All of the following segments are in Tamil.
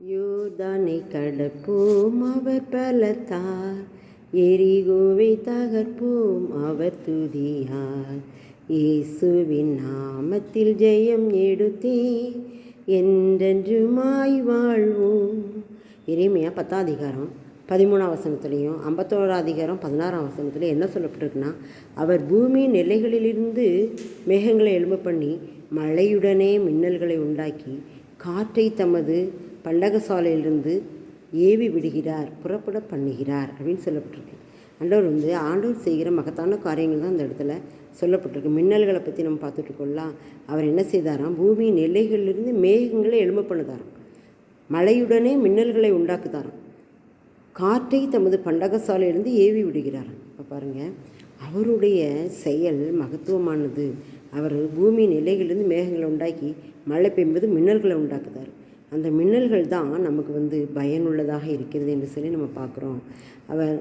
யோர்தானை கடப்போம் அவர் பலத்தார், எரிகோவை தகர்ப்போம் அவர் துதியார். இயேசுவின் நாமத்தில் ஜெயம் எடுத்தே என்றென்றுமாய் வாழ்வோம். எரேமியா 10ஆம் அதிகாரம் 13ஆம் வசனத்துலேயும் 51ஆம் அதிகாரம் 16ஆம் வசனத்துலையும் என்ன சொல்லப்பட்டிருக்குன்னா, அவர் பூமியின் எல்லைகளிலிருந்து மேகங்களை எழும்ப பண்ணி மழையுடனே மின்னல்களை உண்டாக்கி காற்றை தமது பண்டகசாலையிலிருந்து ஏவி விடுகிறார், புறப்பட பண்ணுகிறார் அப்படின்னு சொல்லப்பட்டிருக்கு. ஆண்டவர் செய்கிற மகத்தான காரியங்கள் தான் அந்த இடத்துல சொல்லப்பட்டிருக்கு. மின்னல்களை பற்றி நம்ம பார்த்துட்ருக்கோம்லாம். அவர் என்ன செய்தாராம், பூமியின் எல்லைகளிலிருந்து மேகங்களை எழும்ப பண்ணுதாராம், மழையுடனே மின்னல்களை உண்டாக்குதாராம், காற்றை தமது பண்டகசாலையிலிருந்து ஏவி விடுகிறாராம். இப்போ பாருங்கள், அவருடைய செயல் மகத்துவமானது. அவர் பூமியின் எல்லைகளிலிருந்து மேகங்களை உண்டாக்கி மழை பெய்யும்போது மின்னல்களை உண்டாக்குதார். அந்த மின்னல்கள் தான் நமக்கு பயனுள்ளதாக இருக்கிறது என்று சொல்லி நம்ம பார்க்குறோம். அவர்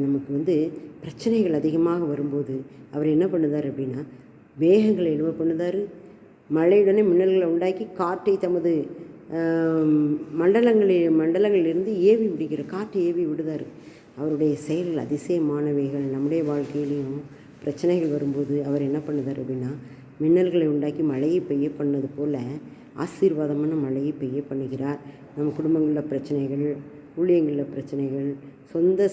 நமக்கு பிரச்சனைகள் அதிகமாக வரும்போது அவர் என்ன பண்ணுதார் அப்படின்னா, மேகங்களை எழுவ பண்ணுதார், மழையுடனே மின்னல்களை உண்டாக்கி காற்றை தமது மண்டலங்களிலிருந்து ஏவி விடுகிற காற்றை ஏவி விடுதார். அவருடைய செயல்கள் அதிசயமானவைகள். நம்முடைய வாழ்க்கையிலையும் பிரச்சனைகள் வரும்போது அவர் என்ன பண்ணுதார் அப்படின்னா, மின்னல்களை உண்டாக்கி மழையை பெய்ய பண்ணது போல் ஆசீர்வாதமான மழையை பெய்ய பண்ணுகிறார். நம்ம குடும்பங்களில் பிரச்சனைகள், ஊழியங்களில் பிரச்சனைகள், சொந்த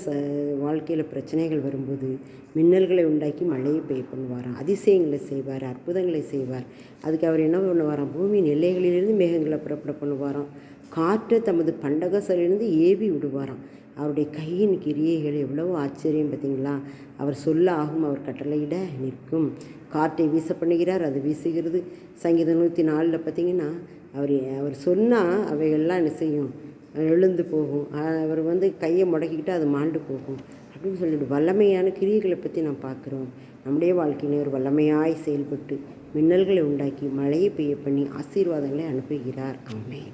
வாழ்க்கையில் பிரச்சனைகள் வரும்போது மின்னல்களை உண்டாக்கி மழையை பெய்ய பண்ணுவாராம், அதிசயங்களை செய்வார், அற்புதங்களை செய்வார். அதுக்கு அவர் என்ன பண்ணுவாராம், பூமியின் எல்லைகளிலிருந்து மேகங்களை புறப்பட பண்ணுவாராம், காற்றை தமது பண்டகசாலையிலிருந்து ஏவி விடுவாராம். அவருடைய கையின் கிரியைகள் எவ்வளவோ ஆச்சரியம் பார்த்தீங்களா. அவர் சொல்ல ஆகும், அவர் கட்டளையிட நிற்கும். காற்றை வீச பண்ணுகிறார், அது வீசுகிறது. சங்கீதம் 104 பார்த்திங்கன்னா, அவர் சொன்னால் அவைகள்லாம் என்ன செய்யும், எழுந்து போகும். அவர் கையை முடக்கிக்கிட்டு அது மாண்டு போகும் அப்படின்னு சொல்லிட்டு வல்லமையான கிரியைகளை பற்றி நாம் பார்க்குறோம். நம்முடைய வாழ்க்கையில ஒரு வல்லமையாய் செயல்பட்டு மின்னல்களை உண்டாக்கி மழையை பெய்ய பண்ணி ஆசீர்வாதங்களை அனுப்புகிறார். ஆமென்.